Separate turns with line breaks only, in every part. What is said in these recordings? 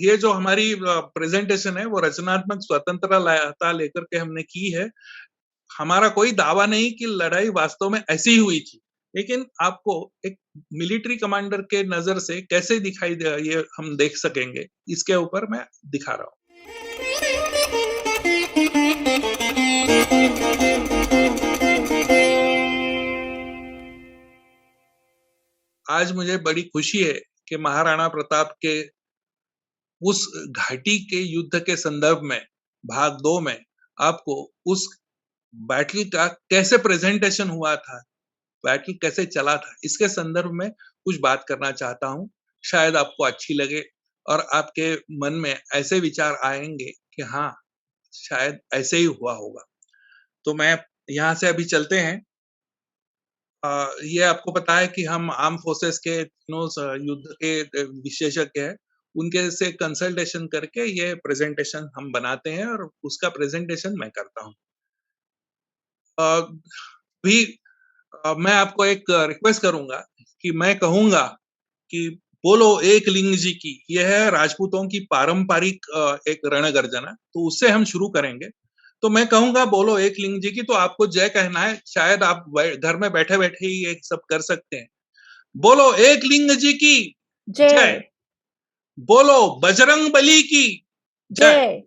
ये जो हमारी प्रेजेंटेशन है वो रचनात्मक स्वतंत्रता लेकर के हमने की है। हमारा कोई दावा नहीं कि लड़ाई वास्तव में ऐसी ही हुई थी, लेकिन आपको एक मिलिट्री कमांडर के नजर से कैसे दिखाई दे ये हम देख सकेंगे, इसके ऊपर मैं दिखा रहा हूँ। आज मुझे बड़ी खुशी है कि महाराणा प्रताप के उस घाटी के युद्ध के संदर्भ में भाग 2 में आपको उस बैटल का कैसे प्रेजेंटेशन हुआ था, बैटल कैसे चला था, इसके संदर्भ में कुछ बात करना चाहता हूँ। शायद आपको अच्छी लगे और आपके मन में ऐसे विचार आएंगे कि हाँ, शायद ऐसे ही हुआ होगा। तो मैं यहाँ से अभी चलते हैं। ये आपको पता है कि हम आर्म फोर्सेस के तीनों युद्ध के विशेषज्ञ हैं। उनके से कंसल्टेशन करके ये प्रेजेंटेशन हम बनाते हैं और उसका प्रेजेंटेशन मैं करता हूँ। भी मैं आपको एक रिक्वेस्ट करूंगा कि मैं कहूंगा कि बोलो एक लिंग जी की, यह है राजपूतों की पारंपरिक एक रणगर्जना, तो उससे हम शुरू करेंगे। तो मैं कहूंगा बोलो एक लिंग जी की, तो आपको जय कहना है। शायद आप घर में बैठे बैठे ही ये सब कर सकते हैं। बोलो एक लिंग जी की जय,
जय।
बोलो बजरंग बली की जय।
जय।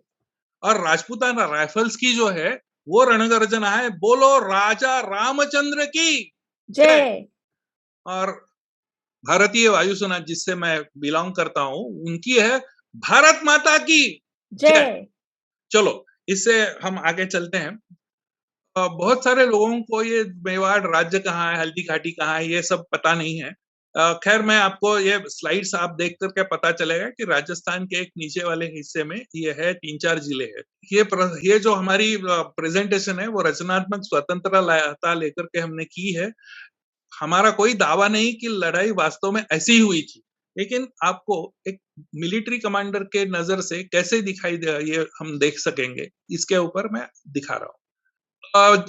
और राजपूताना राइफल्स की जो है वो रणगर्जना है, बोलो राजा रामचंद्र की जय।
जय।
और भारतीय वायुसेना जिससे मैं बिलोंग करता हूं, उनकी है भारत माता की जय।
जय।
चलो, इससे हम आगे चलते हैं। बहुत सारे लोगों को ये मेवाड़ राज्य कहाँ है, हल्दी घाटी कहाँ है, ये सब पता नहीं है। खैर, मैं आपको ये स्लाइड्स आप देख करके पता चलेगा कि राजस्थान के एक नीचे वाले हिस्से में ये है, 3-4 जिले हैं। ये जो हमारी प्रेजेंटेशन है वो रचनात्मक स्वतंत्रता लेकर के हमने की है। हमारा कोई दावा नहीं कि लड़ाई वास्तव में ऐसी ही हुई थी, लेकिन आपको एक मिलिट्री कमांडर के नजर से कैसे दिखाई दे ये हम देख सकेंगे, इसके ऊपर मैं दिखा रहा हूँ।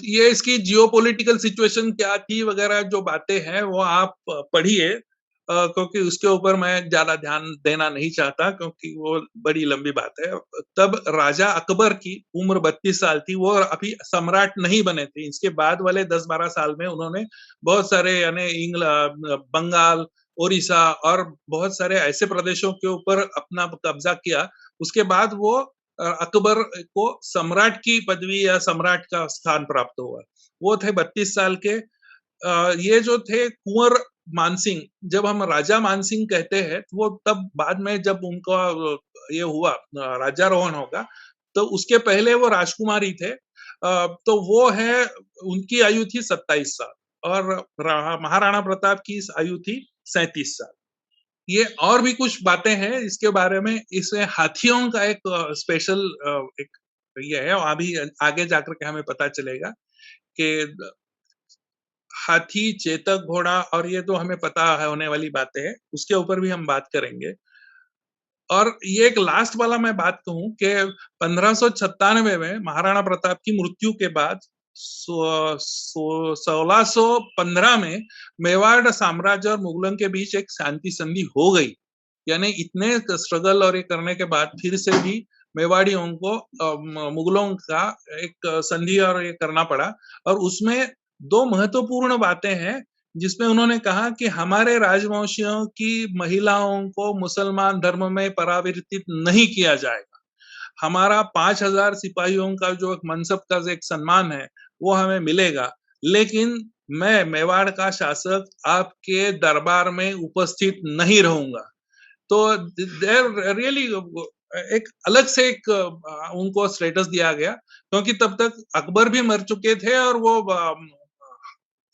ये इसकी जियोपॉलिटिकल सिचुएशन क्या थी वगैरह जो बातें हैं वो आप पढ़िए, क्योंकि उसके ऊपर मैं ज्यादा ध्यान देना नहीं चाहता, क्योंकि वो बड़ी लंबी बात है। तब राजा अकबर की उम्र 32 साल थी, वो अभी सम्राट नहीं बने थे। इसके बाद वाले 10-12 साल में उन्होंने बहुत सारे यानी बंगाल, ओडिशा और बहुत सारे ऐसे प्रदेशों के ऊपर अपना कब्जा किया। उसके बाद वो अकबर को सम्राट की पदवी या सम्राट का स्थान प्राप्त हुआ। वो थे 32 साल के। ये जो थे कुंवर मानसिंह, जब हम राजा मानसिंह कहते हैं तो वो तब बाद में जब उनका ये हुआ राज्यारोहण होगा, तो उसके पहले वो राजकुमारी थे। तो वो है, उनकी आयु थी 27 साल और महाराणा प्रताप की आयु थी 37 साल। ये और भी कुछ बातें हैं इसके बारे में। इसमें हाथियों का एक स्पेशल एक ये है, अभी आगे जाकर के हमें पता चलेगा कि हाथी, चेतक घोड़ा और ये तो हमें पता है होने वाली बातें हैं, उसके ऊपर भी हम बात करेंगे। और ये एक लास्ट वाला मैं बात कहूं कि 1596 में महाराणा प्रताप की मृत्यु के बाद 1615 में मेवाड़ साम्राज्य और मुगलों के बीच एक शांति संधि हो गई। यानी इतने स्ट्रगल और ये करने के बाद फिर से भी मेवाड़ियों को मुगलों का एक संधि और ये करना पड़ा। और उसमें 2 महत्वपूर्ण बातें हैं जिसमें उन्होंने कहा कि हमारे राजवंशियों की महिलाओं को मुसलमान धर्म में परावर्तित नहीं किया जाएगा। हमारा 5000 सिपाहियों का जो एक मनसब का एक सम्मान है वो हमें मिलेगा, लेकिन मैं मेवाड़ का शासक आपके दरबार में उपस्थित नहीं रहूंगा। तो रियली एक अलग से एक उनको स्टेटस दिया गया, क्योंकि तब तक अकबर भी मर चुके थे और वो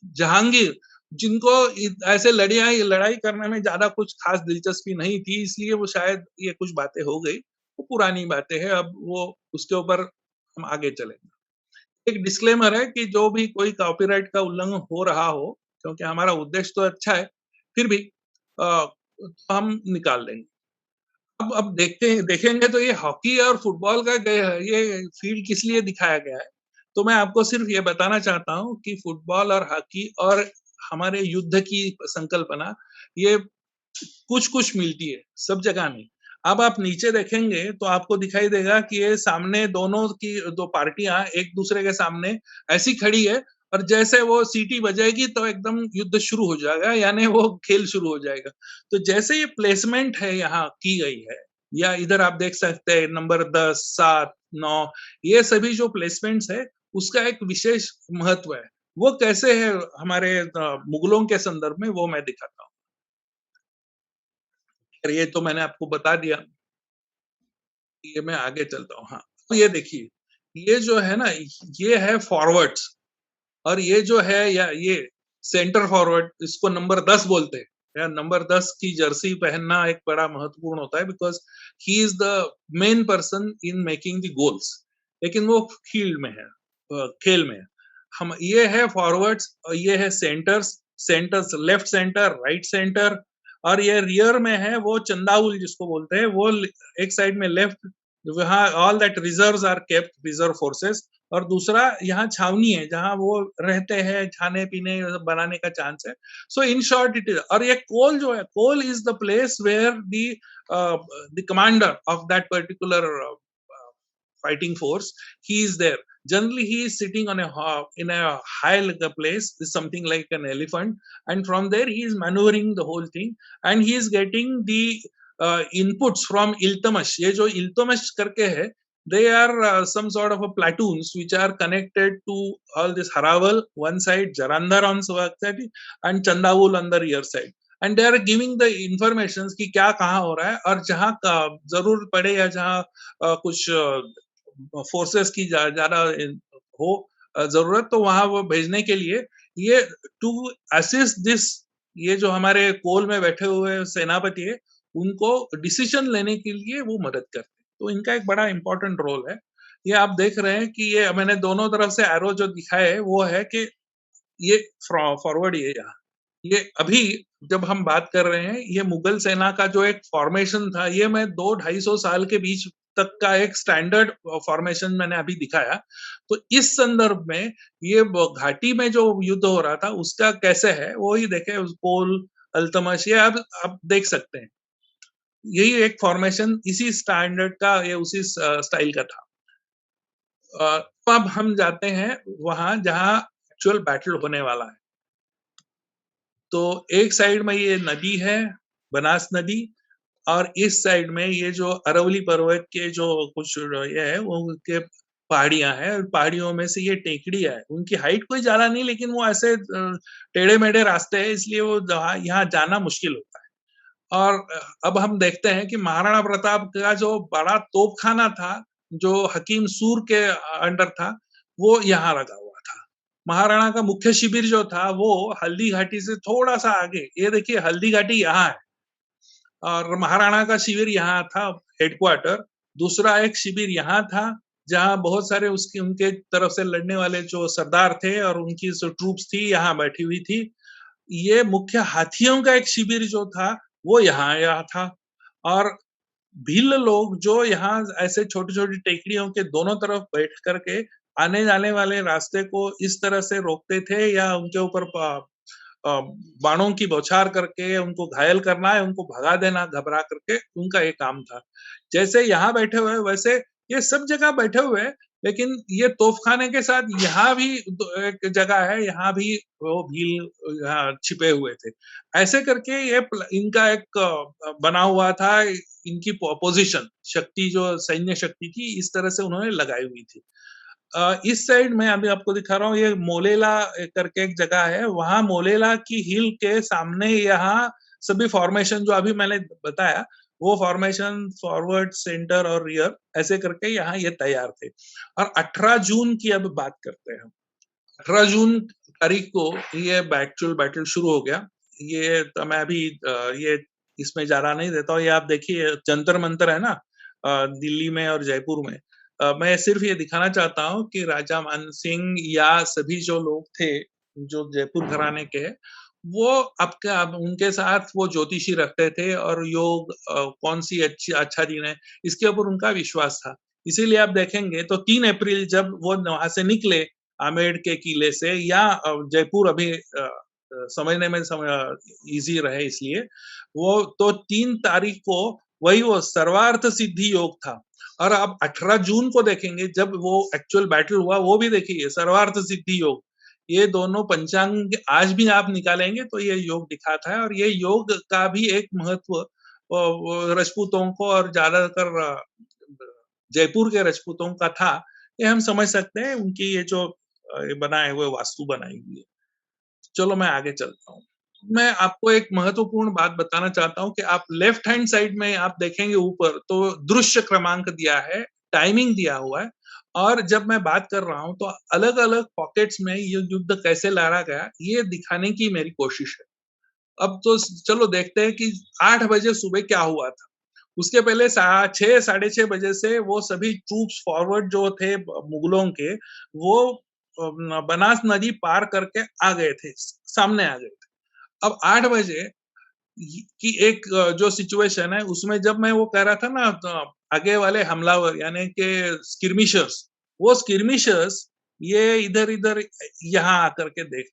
जहांगीर, जिनको ऐसे लड़ाई करने में ज्यादा कुछ खास दिलचस्पी नहीं थी, इसलिए वो शायद ये कुछ बातें हो गई, वो पुरानी बातें हैं। अब वो उसके ऊपर हम आगे चलेंगे। एक डिस्क्लेमर है कि जो भी कोई कॉपीराइट का उल्लंघन हो रहा हो, क्योंकि हमारा उद्देश्य तो अच्छा है, फिर भी तो हम निकाल देंगे। अब देखेंगे तो ये हॉकी और फुटबॉल का ये फील्ड किस लिए दिखाया गया है। तो मैं आपको सिर्फ ये बताना चाहता हूँ कि फुटबॉल और हॉकी और हमारे युद्ध की संकल्पना ये कुछ कुछ मिलती है, सब जगह नहीं। अब आप नीचे देखेंगे तो आपको दिखाई देगा कि ये सामने दोनों की दो पार्टियां एक दूसरे के सामने ऐसी खड़ी है, और जैसे वो सीटी बजेगी तो एकदम युद्ध शुरू हो जाएगा, यानी वो खेल शुरू हो जाएगा। तो जैसे ये प्लेसमेंट है यहाँ की गई है, या इधर आप देख सकते हैं नंबर 10, 7, 9, ये सभी जो प्लेसमेंट्स है उसका एक विशेष महत्व है। वो कैसे है हमारे मुगलों के संदर्भ में, वो मैं दिखाता हूँ। और ये तो मैंने आपको बता दिया। ये मैं आगे चलता हूँ। हाँ, तो ये देखिए, ये जो है ना, ये है फॉरवर्ड्स, और ये जो है या ये सेंटर फॉरवर्ड, इसको नंबर 10 बोलते हैं। या नंबर 10 की जर्सी पहनना एक बड़ा महत्वपूर्ण होता है, because he is the main person in making the goals. लेकिन वो फील्ड में है, खेल में है। हम ये है फॉरवर्ड्स और ये है centres, centres left centre, right centre, और ये रियर में है वो चंदाउल जिसको बोलते हैं, वो एक साइड में लेफ्ट, वहाँ all that reserves are kept, reserve forces, और दूसरा यहाँ छावनी है जहाँ वो रहते हैं, खाने पीने बनाने का चांस है। So in short it is, और ये कोल जो है, कोल is the place where the commander of that particular fighting force, he is there. Generally he is sitting on a in a high place, is something like an elephant, and from there he is maneuvering the whole thing, and he is getting the inputs from Iltamash. ये जो Iltamash करके है, they are some sort of a platoons which are connected to all this Harawal one side, Jarandhar on one side, and Chandavul on the rear side, and they are giving the informations कि क्या कहाँ हो रहा है, और जहाँ जरूर पड़े या जहाँ कुछ फोर्सेस की ज्यादा हो जरूरत, तो वहां वो भेजने के लिए ये टू असिस्ट दिस, ये जो हमारे कोल में बैठे हुए सेनापति है, उनको डिसीजन लेने के लिए वो मदद करते हैं। तो इनका एक बड़ा इंपॉर्टेंट रोल है। ये आप देख रहे हैं कि ये मैंने दोनों तरफ से एरो जो दिखाए वो है कि ये फॉरवर्ड, ये यहाँ, ये अभी जब हम बात कर रहे हैं, ये मुगल सेना का जो एक फॉर्मेशन था, ये मैं 200-250 साल के बीच तक का एक स्टैंडर्ड फॉर्मेशन मैंने अभी दिखाया। तो इस संदर्भ में ये घाटी में जो युद्ध हो रहा था उसका कैसे है, वो ही देखे, कोल, अल्तमश, ये आप देख सकते हैं। यही एक फॉर्मेशन इसी स्टैंडर्ड का, ये उसी स्टाइल का था। तो अब हम जाते हैं वहां जहां एक्चुअल बैटल होने वाला है। तो एक साइड में ये नदी है, बनास नदी, और इस साइड में ये जो अरवली पर्वत के जो कुछ ये है वो के पहाड़ियां हैं, और पहाड़ियों में से ये टेकड़ियां है। उनकी हाइट कोई ज्यादा नहीं, लेकिन वो ऐसे टेढ़े मेढ़े रास्ते हैं, इसलिए वो यहाँ जाना मुश्किल होता है। और अब हम देखते हैं कि महाराणा प्रताप का जो बड़ा तोपखाना था, जो हकीम सूर के अंडर था, वो यहाँ लगा हुआ था। महाराणा का मुख्य शिविर जो था वो हल्दी घाटी से थोड़ा सा आगे, ये देखिए हल्दी घाटी यहाँ है, और महाराणा का शिविर यहाँ था, हेडक्वार्टर। दूसरा एक शिविर यहाँ था जहाँ बहुत सारे उसके उनके तरफ से लड़ने वाले जो सरदार थे और उनकी जो ट्रूप्स थी यहाँ बैठी हुई थी। ये मुख्य हाथियों का एक शिविर जो था वो यहाँ आया था, और भील लोग जो यहाँ ऐसे छोटी-छोटी टेकड़ियों के दोनों तरफ बैठ करके आने जाने वाले रास्ते को इस तरह से रोकते थे, या उनके ऊपर अ, बाणों की बौछार करके उनको घायल करना है, उनको भगा देना घबरा करके, उनका ये काम था। जैसे यहाँ बैठे हुए वैसे ये सब जगह बैठे हुए हैं, लेकिन ये तोपखाने के साथ यहाँ भी एक जगह है, यहाँ भी वो भील यहाँ छिपे हुए थे। ऐसे करके ये इनका एक बना हुआ था, इनकी पोजीशन, शक्ति जो सैन्य शक्ति की इस तरह से उन्होंने लगाई हुई थी। इस साइड में अभी आपको दिखा रहा हूँ, ये मोलेला करके एक जगह है, वहां मोलेला की हिल के सामने यहाँ सभी फॉर्मेशन जो अभी मैंने बताया, वो फॉर्मेशन फॉरवर्ड, सेंटर और रियर ऐसे करके यहाँ ये तैयार थे। और 18 जून की अब बात करते हैं। 18 जून तारीख को ये एक्चुअल बैटल शुरू हो गया। ये तो मैं अभी ये इसमें ज़्यादा नहीं देता हूँ। ये आप देखिए जंतर मंतर है ना, दिल्ली में और जयपुर में। मैं सिर्फ ये दिखाना चाहता हूँ कि राजा मान सिंह या सभी जो लोग थे, जो जयपुर घराने के, वो आपका उनके साथ वो ज्योतिषी रखते थे, और योग कौन सी अच्छा दिन है, इसके ऊपर उनका विश्वास था। इसीलिए आप देखेंगे तो 3 अप्रैल जब वो वहां से निकले आमेर के किले से, या जयपुर अभी समझने में इजी रहे इसलिए, वो तो 3 तारीख को वही वो सर्वार्थ सिद्धि योग था। और आप 18 जून को देखेंगे जब वो एक्चुअल बैटल हुआ, वो भी देखिए सर्वार्थ सिद्धि योग। ये दोनों पंचांग आज भी आप निकालेंगे तो ये योग दिखाता है, और ये योग का भी एक महत्व वो राजपूतों को और ज्यादातर जयपुर के राजपूतों का था। ये हम समझ सकते हैं उनकी ये जो ये बनाए हुए वास्तु बनाई हुई है। चलो मैं आगे चलता हूँ। मैं आपको एक महत्वपूर्ण बात बताना चाहता हूँ कि आप लेफ्ट हैंड साइड में आप देखेंगे ऊपर तो दृश्य क्रमांक दिया है, टाइमिंग दिया हुआ है, और जब मैं बात कर रहा हूँ तो अलग-अलग पॉकेट्स में ये युद्ध कैसे लड़ा गया, ये दिखाने की मेरी कोशिश है। अब तो चलो देखते हैं कि 8 बजे सुबह क्या हुआ था। उसके पहले 6 साढ़े 6 बजे से वो सभी ट्रूप्स फॉरवर्ड जो थे मुगलों के, वो बनास नदी पार करके आ गए थे, सामने आ गए थे। अब 8 बजे की एक जो सिचुएशन है उसमें जब मैं वो कह रहा था ना, तो आगे वाले हमलावर यानी कि स्किर्मिशर्स, वो स्किर्मिशर्स ये इधर-इधर यहाँ आकर के देख,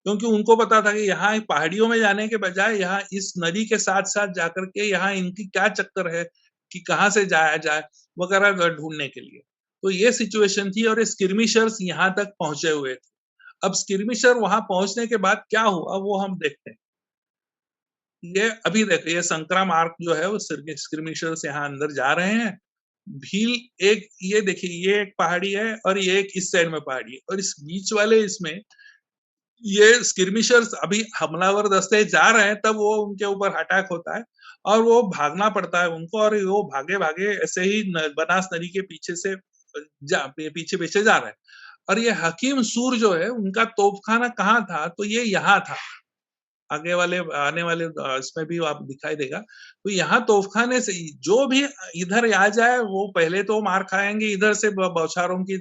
क्योंकि उनको पता था कि यहाँ पहाड़ियों में जाने के बजाय यहाँ इस नदी के साथ-साथ जाकर के यहाँ इनकी क्या चक्कर है कि कहाँ से जाया जाए वगैरह ढूँढने के लिए। तो ये सिचुएशन थी और ये स्किर्मिशर्स यहाँ तक पहुँचे हुए थे। अब स्किर्मिशर वहाँ पहुँचने के बाद क्या हुआ वो हम देखते हैं। ये अभी देखो ये संक्राम आर्क जो है वो स्किर्मिशर्स यहाँ अंदर जा रहे हैं। भील एक ये देखिए ये एक पहाड़ी है और ये एक इस साइड में पहाड़ी है, और इस बीच वाले इसमें ये स्किर्मिशर्स अभी हमलावर दस्ते जा रहे हैं तब वो उनके ऊपर अटैक होता है और वो भागना पड़ता है उनको, और वो भागे-भागे ऐसे ही बनास नदी के पीछे से पीछे-पीछे जा रहे हैं। और ये हकीम सूर जो है उनका तोपखाना कहाँ था, तो ये यहाँ था। आगे वाले आने वाले इसमें भी आप दिखाई देगा। तो यहाँ तोफखाने से जो भी इधर आ जाए वो पहले तो मार खाएँगे इधर से बौछारों की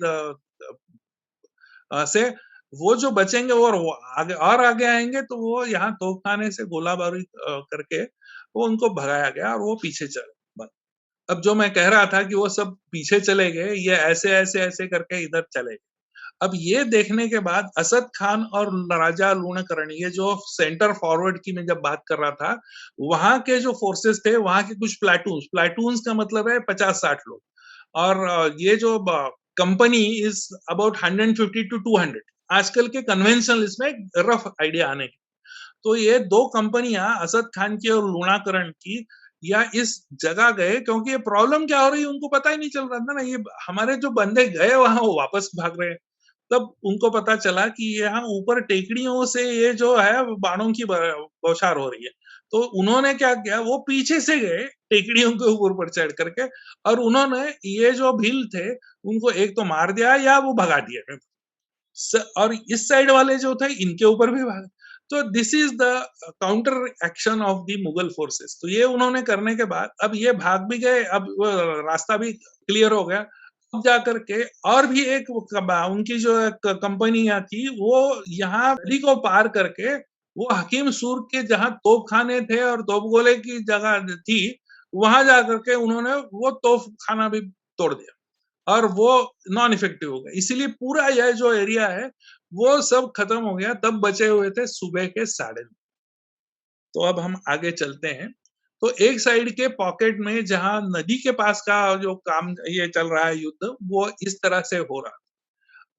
से, वो जो बचेंगे वो आगे आएँगे तो वो यहाँ तोफखाने से गोलाबारी करके वो उनको भगाया गया और वो पीछे चले। ब अब जो मैं कह रहा था कि वो सब पीछे चले गए, ये ऐसे करके इधर चले गए। अब ये देखने के बाद असद खान और राजा लूणकरण, ये जो सेंटर फॉरवर्ड की मैं जब बात कर रहा था, वहां के जो फोर्सेस थे, वहां के कुछ प्लाटून्स, प्लाटून्स का मतलब है 50-60 लोग, और ये जो कंपनी इज अबाउट 150 टू 200, आजकल के कन्वेंशनल इसमें रफ आइडिया आने की। तो ये दो कंपनियां असद खान की और लूणाकरण की या इस जगह गए, क्योंकि ये प्रॉब्लम क्या हो रही है उनको पता ही नहीं चल रहा था ना, ये हमारे जो बंदे गए वहां वो वापस भाग रहे हैं। तब उनको पता चला कि यहाँ ऊपर टेकड़ियों से ये जो है बाणों की बौछार हो रही है। तो उन्होंने क्या किया, वो पीछे से गए टेकड़ियों के ऊपर चढ़ करके, और उन्होंने ये जो भील थे उनको एक तो मार दिया या वो भगा दिया। और इस साइड वाले जो थे इनके ऊपर भी भागा। तो this is the counter action of the Mughal forces. तो ये उन्होंने करने के बाद अब ये भाग भी गए, अब रास्ता भी क्लियर हो गया। अब जाकर के और भी एक उनकी जो कंपनियां थी वो यहाँ नदी को पार करके वो हकीम सूर के जहाँ तोपखाने थे और तोपगोले की जगह थी, वहां जाकर के उन्होंने वो तोपखाना भी तोड़ दिया और वो नॉन इफेक्टिव हो गया। इसीलिए पूरा यह जो एरिया है वो सब खत्म हो गया। तब बचे हुए थे सुबह के 9:30। तो अब हम आगे चलते हैं। तो एक साइड के पॉकेट में जहां नदी के पास का जो काम ये चल रहा है युद्ध, वो इस तरह से हो रहा है।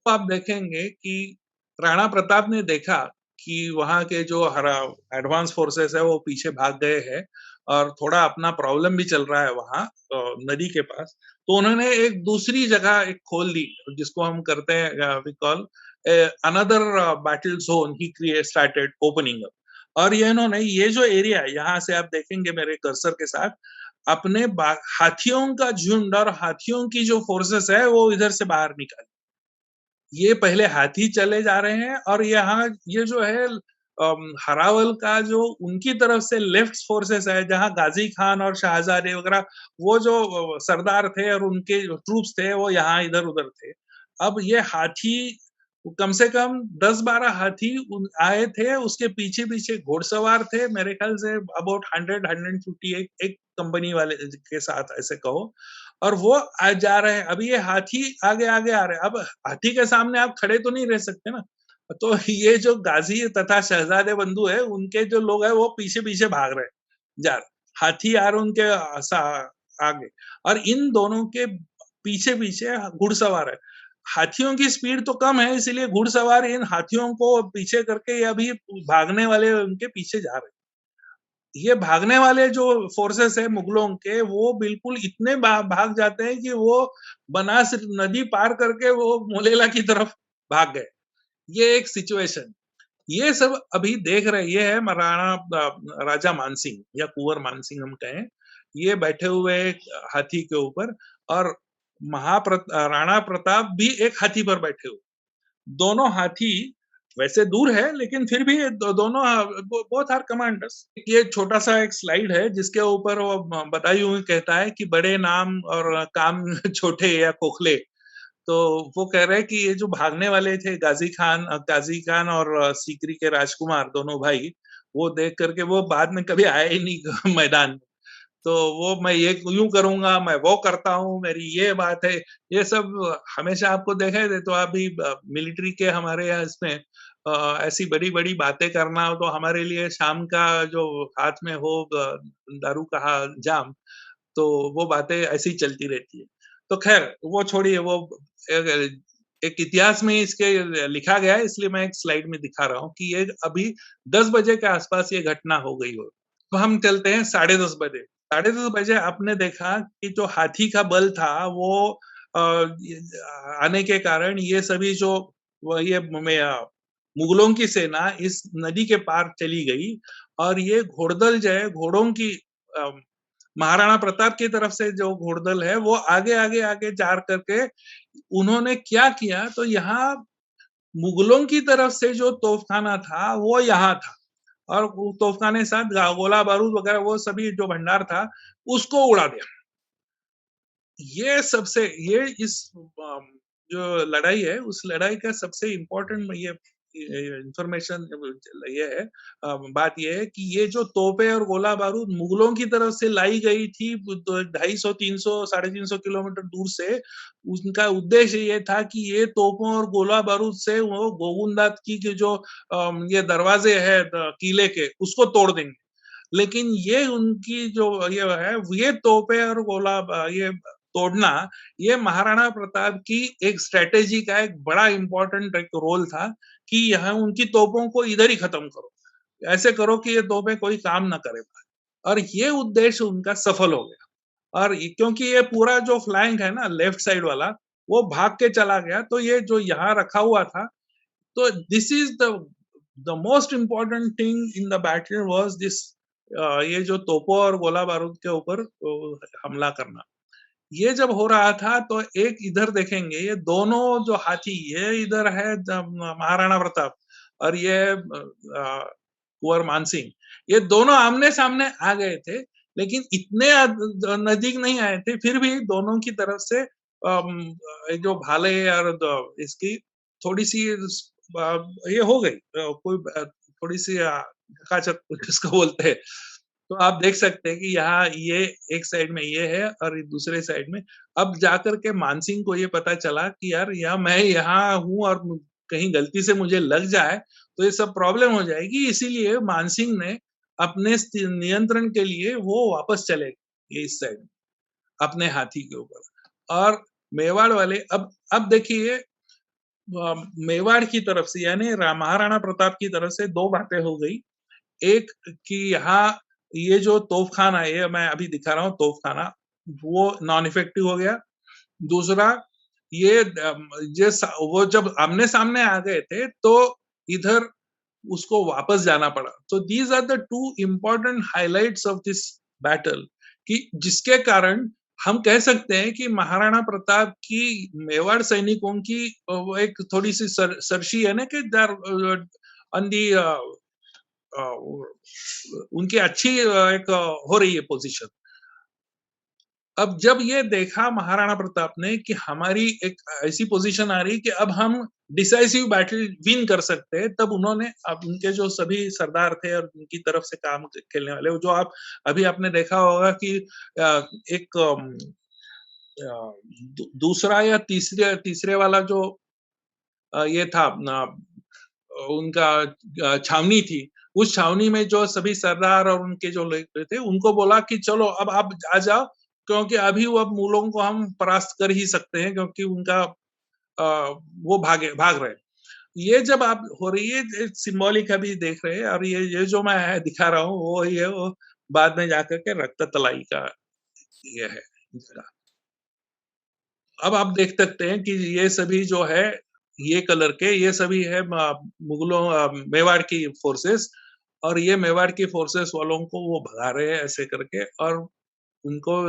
तो आप देखेंगे कि राणा प्रताप ने देखा कि वहां के जो हरा एडवांस फोर्सेस है वो पीछे भाग गए हैं और थोड़ा अपना प्रॉब्लम भी चल रहा है वहां नदी के पास। तो उन्होंने एक दूसरी जगह एक खोल दी जिसको हम करते हैं we call another battle zone ही क्रिएट स्टार्टेड ओपनिंग अप। और ये इन्होंने ये जो एरिया है यहाँ से आप देखेंगे मेरे कर्सर के साथ अपने हाथियों का झुंड और हाथियों की जो फोर्सेस है वो इधर से बाहर निकाली। ये पहले हाथी चले जा रहे हैं और यहाँ ये जो है हरावल का जो उनकी तरफ से लेफ्ट फोर्सेस है जहाँ गाजी खान और शाहजादे वगैरह वो जो सरदार थे और उनके ट्रूप्स थे वो यहाँ इधर उधर थे। अब ये हाथी कम से कम 10-12 हाथी आए थे, उसके पीछे पीछे घोड़सवार थे मेरे ख्याल से अबाउट 100-150 एक कंपनी वाले के साथ ऐसे कहो, और वो आज जा रहे हैं। अभी ये हाथी आगे आगे आ रहे हैं। अब हाथी के सामने आप खड़े तो नहीं रह सकते ना, तो ये जो गाजी तथा शहजादे बंधु है उनके जो लोग हैं वो पीछे पीछे भाग रहे हैं जा रहे हैं। हाथी आ रहे उनके आगे, और इन दोनों के पीछे-पीछे घुड़सवार है। हाथियों की स्पीड तो कम है, इसीलिए घुड़सवार इन हाथियों को पीछे करके ये अभी भागने वाले उनके पीछे जा रहे हैं। ये भागने वाले जो फोर्सेस है मुगलों के, वो बिल्कुल इतने भाग जाते हैं कि वो बनास नदी पार करके वो मोलेला की तरफ भाग गए। ये एक सिचुएशन, ये सब अभी देख रहे, ये है राजा मानसिंह या कुंवर मानसिंह हम कहें, ये बैठे हुए एक हाथी के ऊपर, और राणा प्रताप भी एक हाथी पर बैठे हुए। दोनों हाथी वैसे दूर है, लेकिन फिर भी दोनों बोथ आर कमांडर्स। ये छोटा सा एक स्लाइड है जिसके ऊपर वो बदायूं कहता है कि बड़े नाम और काम छोटे या खोखले। तो वो कह रहे हैं कि ये जो भागने वाले थे गाजी खान और सीकरी के राजकुमार दोनों भाई, वो देख करके वो बाद में कभी आए ही नहीं मैदान में। तो वो मैं ये यूँ करूँगा, मैं वो करता हूँ, मेरी ये बात है, ये सब हमेशा आपको देखा है। तो अभी मिलिट्री के हमारे यहाँ इसमें ऐसी बड़ी-बड़ी बातें करना हो तो हमारे लिए शाम का जो हाथ में हो दारू का जाम, तो वो बातें ऐसी ही चलती रहती है। तो ख़ैर वो छोड़िए, वो एक इतिहास में इसके लिखा गया है, इसलिए मैं एक स्लाइड में दिखा रहा हूँ कि ये अभी 10 बजे के आस-पास ये घटना हो गई हो। तो हम चलते हैं 10:30 बजे। 10:30 बजे आपने देखा कि जो हाथी का बल था वो अ, ये आने के कारण ये सभी जो वो ये मुगलों की सेना इस नदी के पार चली गई, और ये घोड़दल जो है घोड़ों की अ, महाराणा प्रताप की तरफ से जो घोड़दल है वो आगे जा करके उन्होंने क्या किया, तो यहाँ मुगलों की तरफ से जो तोपखाना था वो यहाँ था, और तोपखाने के साथ गोला बारूद वगैरह वो सभी जो भंडार था उसको उड़ा दिया। ये सबसे ये इस जो लड़ाई है उस लड़ाई का सबसे इम्पोर्टेंट ये इंफॉर्मेशन ये है, बात ये है कि ये जो तोपें और गोला बारूद मुगलों की तरफ से लाई गई थी 250 300 350 किलोमीटर दूर से, उनका उद्देश्य ये था कि ये तोपों और गोला बारूद से वो गोविंदात की जो ये दरवाजे है किले के उसको तोड़ देंगे। लेकिन ये उनकी जो ये है, ये तोपें और ये तोड़ना, ये महाराणा प्रताप की एक स्ट्रैटेजी का एक बड़ा इम्पोर्टेंट एक रोल था कि यहाँ उनकी तोपों को इधर ही खत्म करो। ऐसे करो कि ये तोपें कोई काम ना करे। और ये उद्देश्य उनका सफल हो गया। और क्योंकि ये पूरा जो फ्लैंक है ना लेफ्ट साइड वाला, वो भाग के चला गया, तो ये जो यहाँ रखा हुआ था, तो this is the most important thing in the battle was this, ये जो तोपों और गोला बारूद के ऊपर हमला करना। ये जब हो रहा था तो एक इधर देखेंगे, ये दोनों जो हाथी, ये इधर है महाराणा प्रताप, और ये कुंवर मानसिंह, ये दोनों आमने सामने आ गए थे, लेकिन इतने नजदीक नहीं आए थे, फिर भी दोनों की तरफ से जो भाले और इसकी थोड़ी सी ये हो गई, कोई थोड़ी सी चकाचक जिसको बोलते हैं। तो आप देख सकते हैं कि यहाँ ये एक साइड में ये है और दूसरे साइड में, अब जाकर के मानसिंह को ये पता चला कि यार यहाँ मैं यहाँ हूँ और कहीं गलती से मुझे लग जाए तो ये सब प्रॉब्लम हो जाएगी, इसीलिए मानसिंह ने अपने नियंत्रण के लिए वो वापस चले गए इस साइड अपने हाथी के ऊपर। और मेवाड़ वाले अब देखिए, मेवाड़ की तरफ से यानी महाराणा प्रताप की तरफ से दो बातें हो गई। एक कि यहाँ ये जो तोपखाना है, ये मैं अभी दिखा रहा हूँ तोपखाना, वो नॉन इफेक्टिव हो गया। दूसरा, ये वो जब आमने-सामने आ गए थे, तो इधर उसको वापस जाना पड़ा। तो these are the 2 important highlights of this battle, कि जिसके कारण हम कह सकते हैं कि महाराणा प्रताप की मेवाड़ सैनिकों की वो एक थोड़ी-सी सरशी है ना कि दे आर ऑन दी उनकी अच्छी एक हो रही है पोजीशन। अब जब ये देखा महाराणा प्रताप ने कि हमारी एक ऐसी पोजीशन आ रही कि अब हम डिसाइसिव बैटल विन कर सकते हैं, तब उन्होंने अब उनके जो सभी सरदार थे और उनकी तरफ से काम खेलने वाले, जो आप अभी आपने देखा होगा कि एक दूसरा या तीसरे तीसरे वाला जो ये था अपना उनका छावनी थी, उस छावनी में जो सभी सरदार और उनके जो लोग थे, उनको बोला कि चलो अब आप आ जाओ, क्योंकि अभी वो अब मुगलों को हम परास्त कर ही सकते हैं, क्योंकि उनका वो भाग रहे हैं। ये जब आप हो रही है, सिंबॉलिक अभी देख रहे हैं, और ये जो मैं दिखा रहा हूँ वो ये वो बाद में जाकर के रक्त तलाई का ये है जगह। अब आप देख सकते हैं कि ये सभी जो है, ये कलर के ये सभी है मुगलों मेवाड़ की फोर्सेस, और ये मेवाड़ की फोर्सेस वालों को वो भगा रहे हैं ऐसे करके, और उनको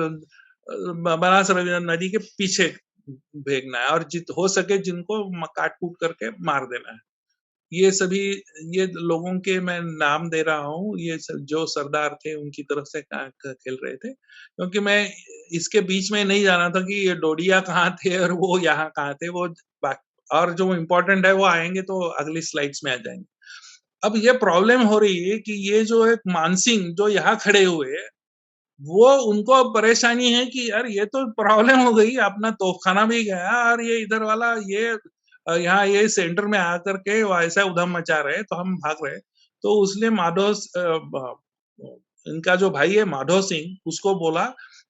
बनास नदी के पीछे भेजना है, और जित हो सके जिनको काट कूट करके मार देना है। ये सभी ये लोगों के मैं नाम दे रहा हूँ, ये सब जो सरदार थे उनकी तरफ से खेल रहे थे, क्योंकि मैं इसके बीच में नहीं जाना था कि ये डोडिया कहाँ थे और वो यहाँ कहाँ थे, वो और जो इम्पोर्टेंट है वो आएंगे तो अगली स्लाइड्स में आ जाएंगे। अब ये प्रॉब्लम हो रही है कि ये जो एक मानसिंह जो यहाँ खड़े हुए हैं, वो उनको अब परेशानी है कि यार ये तो प्रॉब्लम हो गई, अपना तोपखाना भी गया और ये इधर वाला ये यहाँ ये सेंटर में आकर के वो ऐसा उधम मचा रहे, तो हम भाग रहे। तो उसने इनका जो भाई है माधो सिंह, उसको बोला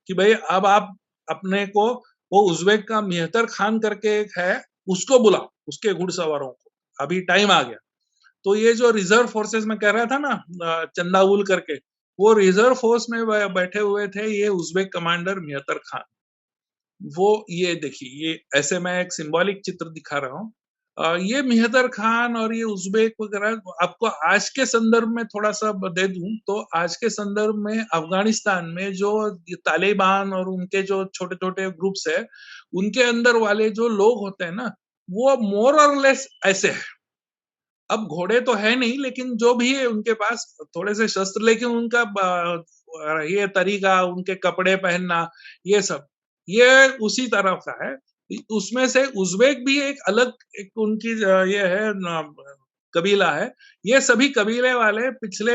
कि भाई अब आप अपने को वो उज़्बेक का मेहतर खान करके एक है, उसको बुलाओ, उसके घुड़सवारों को, अभी टाइम आ गया। तो ये जो रिजर्व फोर्सेस में कह रहा था ना, चंदाउल करके, वो रिजर्व फोर्स में बैठे हुए थे ये उज़्बेक कमांडर मेहतर खान। वो ये देखिए, ये ऐसे मैं एक सिंबॉलिक चित्र दिखा रहा हूँ। ये मेहतर खान और ये उज़्बेक वगैरह आपको आज के संदर्भ में थोड़ा-सा दे दूँ, तो आज के संदर्भ में अफ़गानिस्तान में जो ये तालिबान और उनके जो छोटे-छोटे ग्रुप्स हैं, उनके अंदर वाले जो लोग होते हैं ना, वो मोर और लेस ऐसे हैं। अब घोड़े तो है नहीं, लेकिन जो भी है उनके पास थोड़े से शस्त्र, लेकिन उनका ये तरीका, उनके कपड़े पहनना, ये सब, ये उसी तरह का है। उसमें से उज़्बेक भी एक अलग एक उनकी ये है न कबीला है। ये सभी कबीले वाले पिछले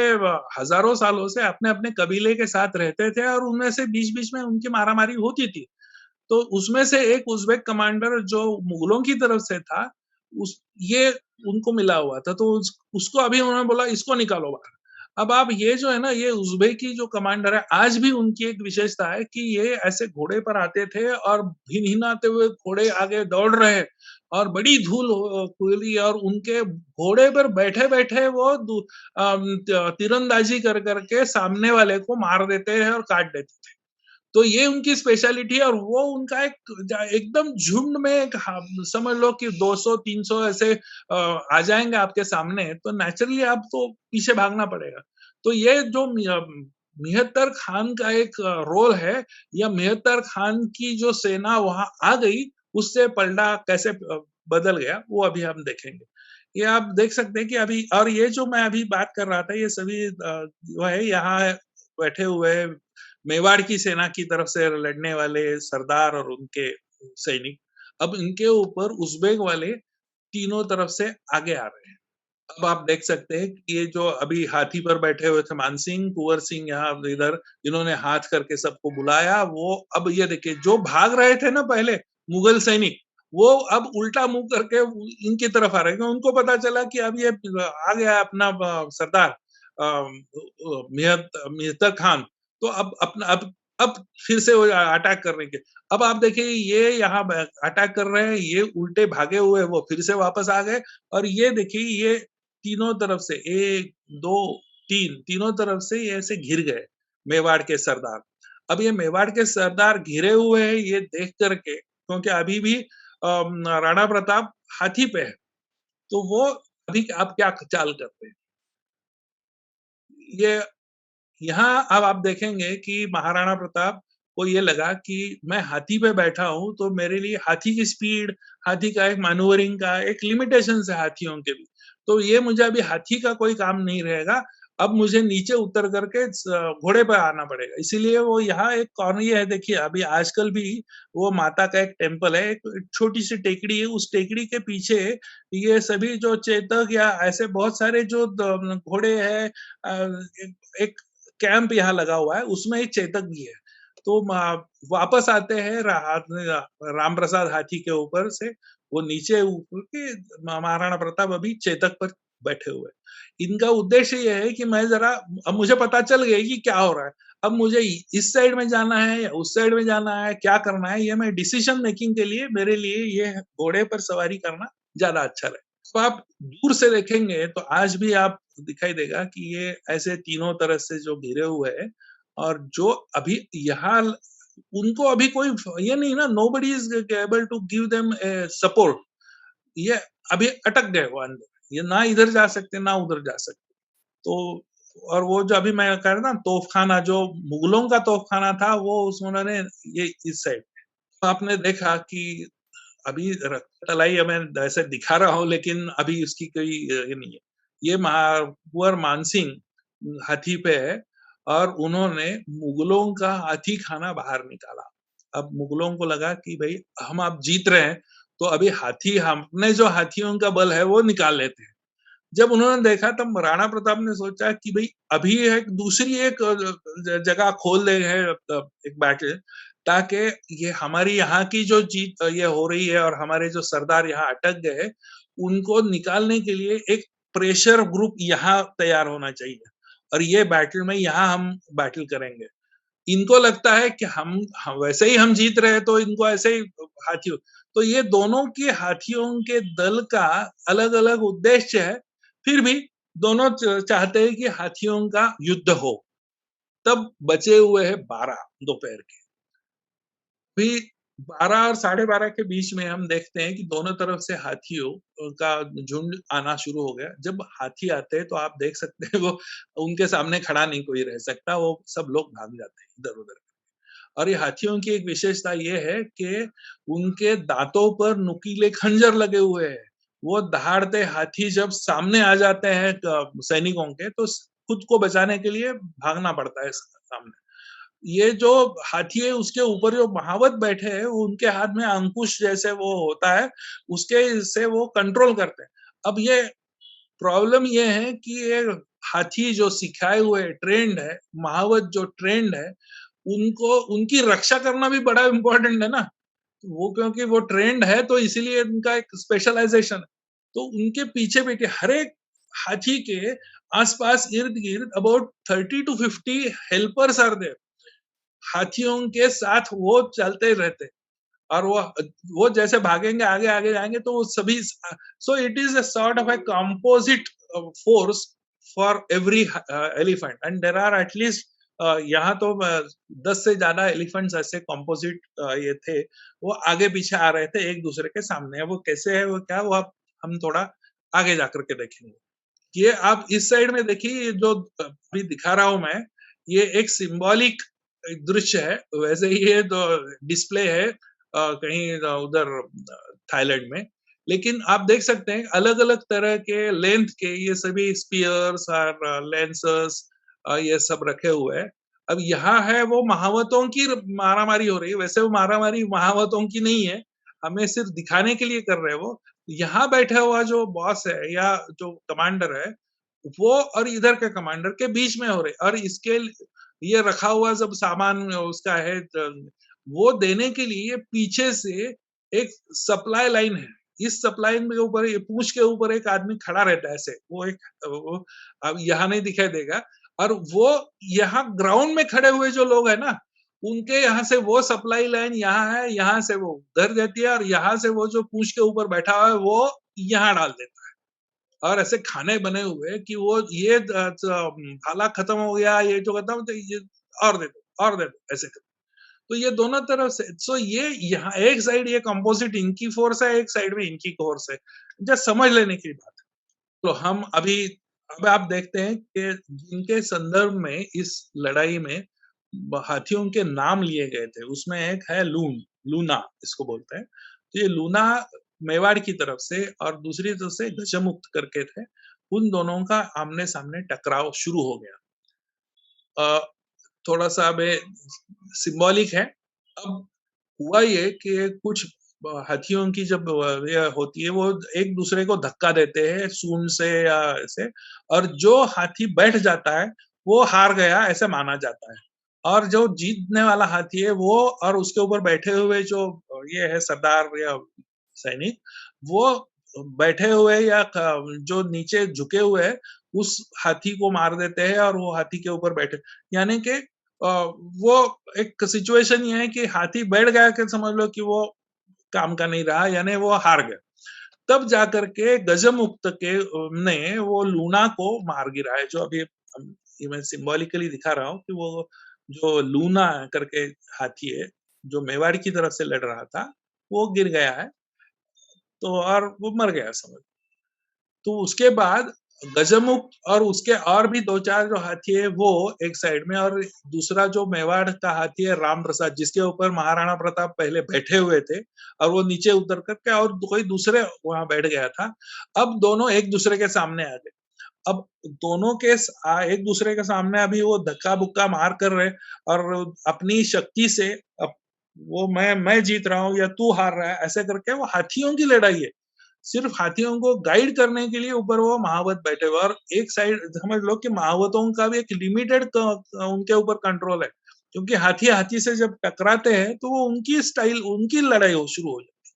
हज़ारों सालों से अपने-अपने कबीले के साथ रहते थे, और उनमें से बीच-बीच में उनकी मारा-मारी होती थी। तो उसमें से एक उज़्बेक कमांडर जो मुगलों की तरफ से था, उस ये उनको मिला हुआ था, तो उसको अभी उन्होंने बोला इसको निकालो बाहर। अब आप ये जो है ना, ये उज़्बेकी जो कमांडर है, आज भी उनकी एक विशेषता है कि ये ऐसे घोड़े पर आते थे और भिनभिनाते हुए घोड़े आगे दौड़ रहे हैं, और बड़ी धूल खुली, और उनके घोड़े पर बैठे-बैठे वो तीरंदाजी कर के सामने वाले को मार देते हैं और काट देते थे। तो ये उनकी स्पेशलिटी है, और वो उनका एकदम झुंड में एक समझ लो कि 200-300 ऐसे आ जाएंगे आपके सामने, तो नेचुरली आपको पीछे भागना पड़ेगा। तो ये जो मिहत्तर खान का एक रोल है, या मिहत्तर खान की जो सेना वहां आ गई, उससे पलड़ा कैसे बदल गया, वो अभी हम देखेंगे। ये आप देख सकते हैं कि अभी, और ये जो मैं अभी बात कर रहा था, ये सभी जो है यहाँ बैठे हुए मेवाड़ की सेना की तरफ से लड़ने वाले सरदार और उनके सैनिक, अब इनके ऊपर उज़्बेक वाले तीनों तरफ से आगे आ रहे हैं। अब आप देख सकते हैं कि ये जो अभी हाथी पर बैठे हुए थे मानसिंह, कुंवर सिंह यहाँ इधर, जिन्होंने हाथ करके सबको बुलाया, वो अब ये देखिए जो भाग रहे थे ना पहले मुगल सैनिक, वो अब उल्टा मुंह करके इनकी तरफ आ रहे हैं, क्योंकि उनको पता चला कि अब ये आ गया अपना सरदार मिहत्तर खान, तो अब अपना अब फिर से वो अटैक करने के, अब आप देखिए ये यहाँ अटैक कर रहे हैं, ये उल्टे भागे हुए वो फिर से वापस आ गए, और ये देखिए ये तीनों तरफ से 1, 2, 3 तीनों तरफ से ये ऐसे घिर गए मेवाड़ के सरदार। अब ये मेवाड़ के सरदार घिरे हुए हैं ये देख करके, क्योंकि अभी भी राणा प्रताप हाथी पे है, तो वो अभी आप क्या चाल करते हैं? ये यहाँ अब आप देखेंगे कि महाराणा प्रताप को ये लगा कि मैं हाथी पे बैठा हूँ, तो मेरे लिए हाथी की स्पीड, हाथी का एक मैनूवरिंग का एक लिमिटेशंस है हाथियों के भी। तो ये मुझे अभी हाथी का कोई काम नहीं रहेगा, अब मुझे नीचे उतर करके घोड़े पे आना पड़ेगा। इसीलिए वो यहाँ एक कॉर्नर ये है, देखिए अभी आजकल भी वो माता का एक टेम्पल है, एक छोटी-सी टेकड़ी है, उस टेकड़ी के पीछे ये सभी जो चेतक या ऐसे बहुत सारे जो घोड़े हैं, एक एक कैंप यहाँ लगा हुआ है, उसमें एक चेतक भी है। तो वापस आते हैं राम प्रसाद हाथी के ऊपर से, वो नीचे ऊपर के महाराणा प्रताप अभी चेतक पर बैठे हुए। इनका उद्देश्य ये है कि मैं ज़रा अब मुझे पता चल गया कि क्या हो रहा है। अब मुझे इस साइड में जाना है या उस साइड में जाना है, क्या करना है, ये मैं डिसीज़न मेकिंग के लिए मेरे लिए ये घोड़े पर सवारी करना ज़्यादा अच्छा रहे। तो आप दूर से देखेंगे तो आज भी आप दिखाई देगा कि ये ऐसे तीनों तरफ से जो घिरे हुए हैं और जो अभी यहाँ उनको अभी कोई ये नहीं ना, nobody is able to give them support. ये अभी अटक गए वो अंदर, ये ना इधर जा सकते ना उधर जा सकते। तो और वो जो अभी मैं कह रहा था तोपखाना, जो मुगलों का तोपखाना था, वो उस उन्होंने ये इस साइड आपने देखा कि अभी रक्त-तलाई मैं ऐसे दिखा रहा हूँ लेकिन अभी उसकी कोई ये नहीं है। ये कुंवर मानसिंह हाथी पे है और उन्होंने मुगलों का हाथी खाना बाहर निकाला। अब मुगलों को लगा कि भई हम अब जीत रहे हैं, तो अभी हाथी हमने जो हाथियों का बल है वो निकाल लेते हैं। जब उन्होंने देखा तब राणा प्रताप ने सोचा कि भई अभी एक दूसरी एक जगह खोल दे है एक बैटल, ताकि ये हमारी यहाँ की जो जीत ये हो रही है और हमारे जो सरदार यहाँ अटक गए, उनको निकालने के लिए एक प्रेशर ग्रुप यहाँ तैयार होना चाहिए और ये बैटल में यहाँ हम बैटल करेंगे। इनको लगता है कि हम वैसे ही हम जीत रहे हैं तो इनको ऐसे ही हाथियों, तो ये दोनों के हाथियों के दल का अलग-अलग उद्देश्य है, फिर भी दोनों चाहते हैं कि हाथियों का युद्ध हो। तब बचे हुए हैं 12 दोपहर के। भी 12 और साढ़े 12 के बीच में हम देखते हैं कि दोनों तरफ से हाथियों का झुंड आना शुरू हो गया। जब हाथी आते हैं तो आप देख सकते हैं वो उनके सामने खड़ा नहीं कोई रह सकता, वो सब लोग भाग जाते हैं इधर-उधर। और ये हाथियों की एक विशेषता ये है कि उनके दाँतों पर नुकीले खंजर लगे हुए हैं। वो दहाड़ते हाथी जब सामने आ जाते हैं सैनिकों के तो खुद को बचाने के लिए भागना पड़ता है सामने। ये जो हाथी है उसके ऊपर जो महावत बैठे हैं उनके हाथ में अंकुश जैसे वो होता है, उसके से वो कंट्रोल करते हैं। अब ये प्रॉब्लम ये है कि ये हाथी जो सिखाए हुए ट्रेंड है, महावत जो ट्रेंड है, उनको उनकी रक्षा करना भी बड़ा इम्पोर्टेंट है ना। वो क्योंकि वो ट्रेंड है तो इसीलिए उनका एक स्पेशलाइजेशन है। तो उनके पीछे-पीछे हर एक हाथी के आस-पास इर्द-गिर्द about 30 to 50 helpers are there. हाथियों के साथ वो चलते रहते हैं और वो जैसे भागेंगे आगे आगे जाएंगे तो वो सभी so it is a sort of a composite force for every elephant and there are at least यहाँ तो 10 से ज्यादा एलिफेंट्स ऐसे कंपोजिट ये थे, वो आगे पीछे आ रहे थे एक दूसरे के सामने। वो कैसे है वो क्या वो आप हम थोड़ा आगे जाकर के देखेंगे। ये आप इस साइड में देखिए, ये जो अभी दिखा रहा हूं मैं, ये एक सिंबॉलिक दृश्य है। वैसे ही ये तो डिस्प्ले है कहीं उधर थाईलैंड में, लेकिन आप देख सकते हैं अलग-अलग तरह के लेंथ के ये सभी स्पीयर्स और लैंसर्स ये सब रखे हुए हैं। अब यहाँ है वो महावतों की मारामारी हो रही है, वैसे वो मारामारी महावतों की नहीं है, हमें सिर्फ दिखाने के लिए कर रहे हैं वो। यहाँ बैठा हुआ जो बॉस है या जो कमांडर है, वो और इधर के कमांडर के बीच में हो रहे और इसके ये रखा हुआ सब सामान उसका है वो देने के लिए पीछे से एक सप्लाई लाइन है। इस सप्लाई लाइन के ऊपर ये पूंछ के ऊपर एक आदमी खड़ा रहता है ऐसे, वो एक वो अब यहाँ नहीं दिखाई देगा और वो यहाँ ग्राउंड में खड़े हुए जो लोग हैं ना, उनके यहाँ से वो सप्लाई लाइन यहाँ है, यहाँ से वो उधर जाती है और यहाँ से वो जो पूंछ के ऊपर बैठा हुआ है वो यहाँ डाल देता है। और ऐसे खाने बने हुए कि वो ये भाला खत्म हो गया, ये जो खत्म तो ये और दे दो ऐसे करके। तो ये दोनों तरफ से सो ये यहाँ एक साइड ये कंपोजिट इनकी फोर्स है, एक साइड में इनकी फोर्स है। जस्ट समझ लेने की बात है। तो हम अभी अब आप देखते हैं कि जिनके संदर्भ में इस लड़ाई में हाथियों के नाम लिए गए थे, उसमें एक है लूना इसको बोलते हैं। तो ये लूना मेवाड़ की तरफ से और दूसरी तरफ से गजमुक्त करके थे। उन दोनों का आमने-सामने टकराव शुरू हो गया। अ, थोड़ा-सा अब ये सिंबॉलिक है। अब हुआ ये कि कुछ हाथियों की जब ये होती है, वो एक-दूसरे को धक्का देते हैं सूंड से या ऐसे, और जो हाथी बैठ जाता है, वो हार गया ऐसा माना जाता है। और जो जीतने वाला हाथी है, वो और उसके ऊपर बैठे हुए जो ये है सरदार या सैनिक, वो बैठे हुए या जो नीचे झुके हुए हैं, उस हाथी को मार देते हैं और वो हाथी के ऊपर बैठे, यानी कि वो एक सिचुएशन ये है कि हाथी बैठ गया कि समझ लो कि वो काम का नहीं रहा, यानी वो हार गया। तब जाकर के गजमुक्त के ने वो लूना को मार गिराया, जो अभी ये मैं सिंबॉलिकली दिखा रहा हूँ कि वो जो लूना करके हाथी है, जो मेवाड़ की तरफ से लड़ रहा था, वो गिर गया है, तो और वो मर गया समझ। तो उसके बाद गजमुख और उसके और भी 2-4 जो हाथी है वो एक साइड में, और दूसरा जो मेवाड़ का हाथी है राम प्रसाद, जिसके ऊपर महाराणा प्रताप पहले बैठे हुए थे और वो नीचे उतर करके और कोई दूसरे वहां बैठ गया था। अब दोनों एक दूसरे के सामने आ गए। अब दोनों के एक दूसरे के सामने अभी वो धक्का बुक्का मार कर रहे, और अपनी शक्ति से अब वो मैं जीत रहा हूँ या तू हार रहा है, ऐसे करके वो हाथियों की लड़ाई है। सिर्फ हाथियों को गाइड करने के लिए ऊपर वो महावत बैठे हुए, और एक साइड समझ लो कि महावतों का भी एक लिमिटेड उनके ऊपर कंट्रोल है, क्योंकि हाथी हाथी से जब टकराते हैं तो वो उनकी स्टाइल, उनकी लड़ाई हो शुरू हो जाती है।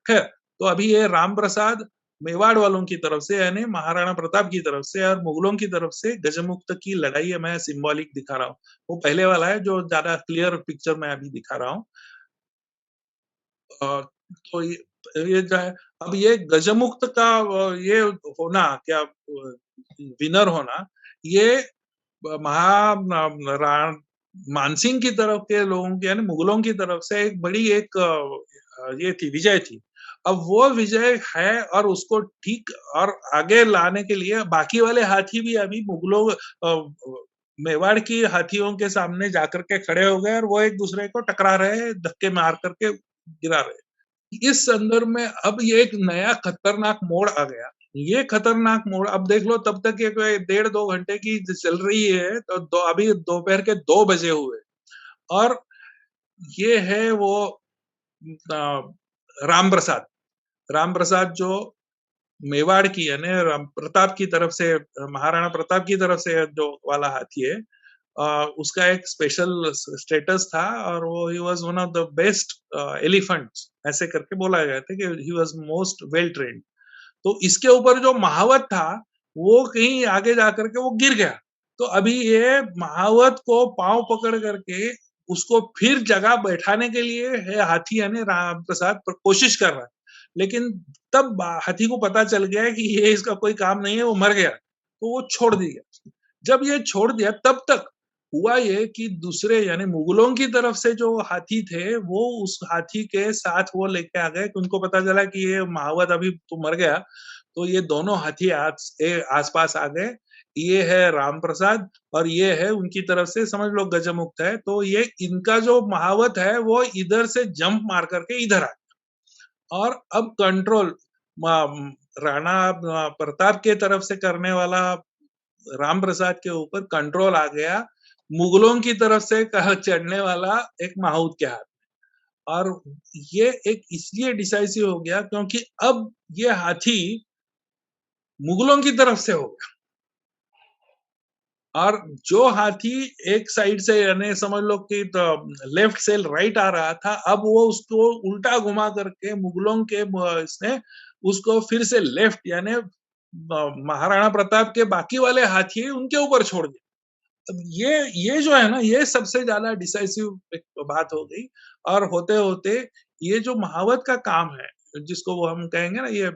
खैर, तो अभी ये राम प्रसाद मेवाड़ वालों की तरफ से, यानी महाराणा प्रताप की तरफ से, और मुगलों की तरफ से गजमुक्त की लड़ाई है, मैं सिंबॉलिक दिखा रहा हूँ। वो पहले वाला है जो ज्यादा क्लियर पिक्चर मैं अभी दिखा रहा हूँ। अ, तो ये जो है, अब ये गजमुक्त का ये होना क्या, विनर होना, ये मानसिंह की तरफ के लोगों की, यानी मुगलों की तरफ से एक बड़ी एक ये थी, विजय थी। अब वो विजय है, और उसको ठीक और आगे लाने के लिए बाकी वाले हाथी भी अभी मुगलों मेवाड़ की हाथियों के सामने जाकर के खड़े हो गए, और वो एक दूसरे को टकरा रहे हैं, धक्के मार करके गिरा रहे हैं। इस संदर्भ में अब ये एक नया खतरनाक मोड़ आ गया। ये खतरनाक मोड़ अब देख लो, तब तक ये कोई 1.5-2 घंटे की चल रही है, तो अभी दोपहर के 2 बजे हुए, और ये है वो राम प्रसाद। राम प्रसाद जो मेवाड़ की, यानी राम प्रताप की तरफ से, महाराणा प्रताप की तरफ से जो वाला हाथी है, उसका एक स्पेशल स्टेटस था, और वो he was one of the best elephants, ऐसे करके बोला गया था कि he was most well trained. तो इसके ऊपर जो महावत था, वो कहीं आगे जाकर के वो गिर गया। तो अभी ये महावत को पाँव पकड़ करके उसको फिर जगह बैठाने के लिए है हाथी, यानी राम प्रसाद कोशिश कर रहा है। लेकिन तब हाथी को पता चल गया कि ये इसका कोई काम नहीं है, वो मर गया। तो वो छोड़ दिया। जब ये छोड़ दिया, तब तक हुआ ये कि दूसरे, यानी मुगलों की तरफ से जो हाथी थे, वो उस हाथी के साथ वो लेके आ गए, कि उनको पता चला कि ये महावत अभी तो मर गया, तो ये दोनों हाथी आस-पास आ गए। ये है राम प्रसाद, और ये है उनकी तरफ से समझ लो गजमुक्त है। तो ये इनका जो महावत है, वो इधर से जंप मार करके इधर आ गया, और अब कंट्रोल राणा प्रताप के तरफ से करने वाला राम प्रसाद के ऊपर कंट्रोल आ गया, मुगलों की तरफ से चढ़ने वाला एक माहौद के हाथ। और ये एक इसलिए डिसाइसिव हो गया, क्योंकि अब ये हाथी मुगलों की तरफ से हो गया, और जो हाथी एक साइड से, यानी समझ लो कि लेफ्ट से राइट आ रहा था, अब वो उसको उल्टा घुमा करके मुगलों के इसने उसको फिर से लेफ्ट, यानी महाराणा प्रताप के बाकी वाले हाथी उनके ऊपर छोड़ दिया। अब ये जो है ना, ये सबसे ज्यादा डिसाइसिव एक बात हो गई, और होते होते ये जो महावत का काम है, जिसको वो हम कहेंगे ना, ये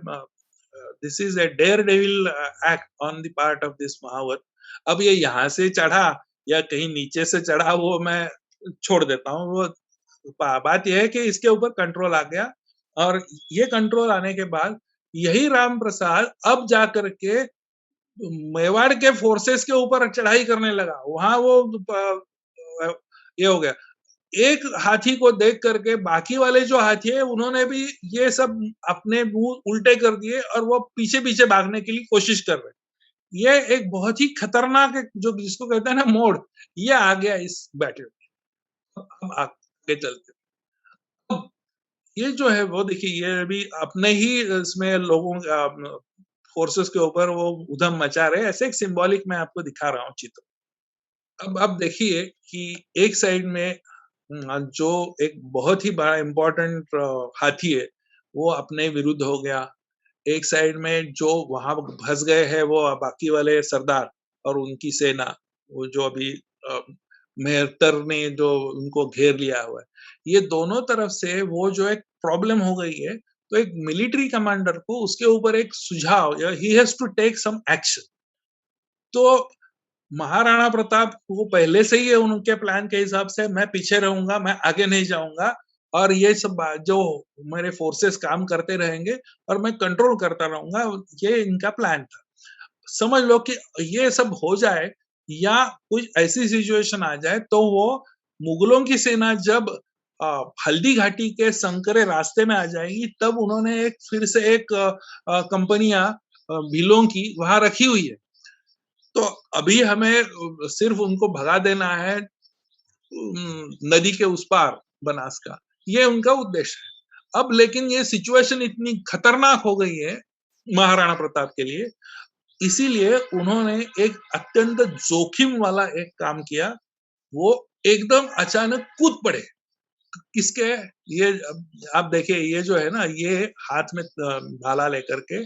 this is a daredevil act on the part of this mahout. अब ये यहाँ से चढ़ा या कहीं नीचे से चढ़ा, वो मैं छोड़ देता हूँ। वो बात यह है कि इसके ऊपर कंट्रोल आ गया, और ये कंट्रोल आने के बाद यही राम प्रसाद अब जा करके मेवाड़ के फोर्सेस के ऊपर चढ़ाई करने लगा। वहां वो ये हो गया, एक हाथी को देख करके बाकी वाले जो हाथी है, उन्होंने भी ये सब अपने मुंह उल्टे कर दिए, और वो पीछे पीछे भागने की कोशिश कर रहे। ये एक बहुत ही खतरनाक जो जिसको कहते हैं ना मोड़, ये आ गया इस बैटल में। अब आगे चलते, अब ये जो है वो देखिए, ये भी अपने ही इसमें लोगों फोर्सेस के ऊपर वो उधम मचा रहे, ऐसे एक सिंबॉलिक मैं आपको दिखा रहा हूँ चित्र। अब देखिए कि एक साइड में जो एक बहुत ही बड़ा इम्पोर्टेंट हाथी है, वो अपने विरुद्ध हो गया। एक साइड में जो वहां फंस गए हैं वो बाकी वाले सरदार और उनकी सेना, वो जो अभी अ, मेहतर ने जो उनको घेर लिया हुआ है, ये दोनों तरफ से वो जो एक प्रॉब्लम हो गई है, तो एक मिलिट्री कमांडर को उसके ऊपर एक सुझाव, he has to take some action. तो महाराणा प्रताप को पहले से ही है उनके प्लान के हिसाब से, मैं पीछे रहूंगा, मैं आगे नहीं जाऊंगा, और ये सब जो मेरे फोर्सेस काम करते रहेंगे और मैं कंट्रोल करता रहूंगा, ये इनका प्लान था। समझ लो कि ये सब हो जाए या कुछ ऐसी सिचुएशन आ जाए, तो वो मुगलों की सेना जब हल्दी घाटी के संकरे रास्ते में आ जाएगी, तब उन्होंने एक फिर से एक कंपनियां भीलों की वहां रखी हुई है। तो अभी हमें सिर्फ उनको भगा देना है नदी के उस पार, बनास का, ये उनका उद्देश्य है। अब लेकिन ये सिचुएशन इतनी खतरनाक हो गई है महाराणा प्रताप के लिए, इसीलिए उन्होंने एक अत्यंत जोखिम वाला एक काम किया। वो एकदम अचानक कूद पड़े। किसके, ये आप देखिए, ये जो है ना, ये हाथ में भाला लेकर के,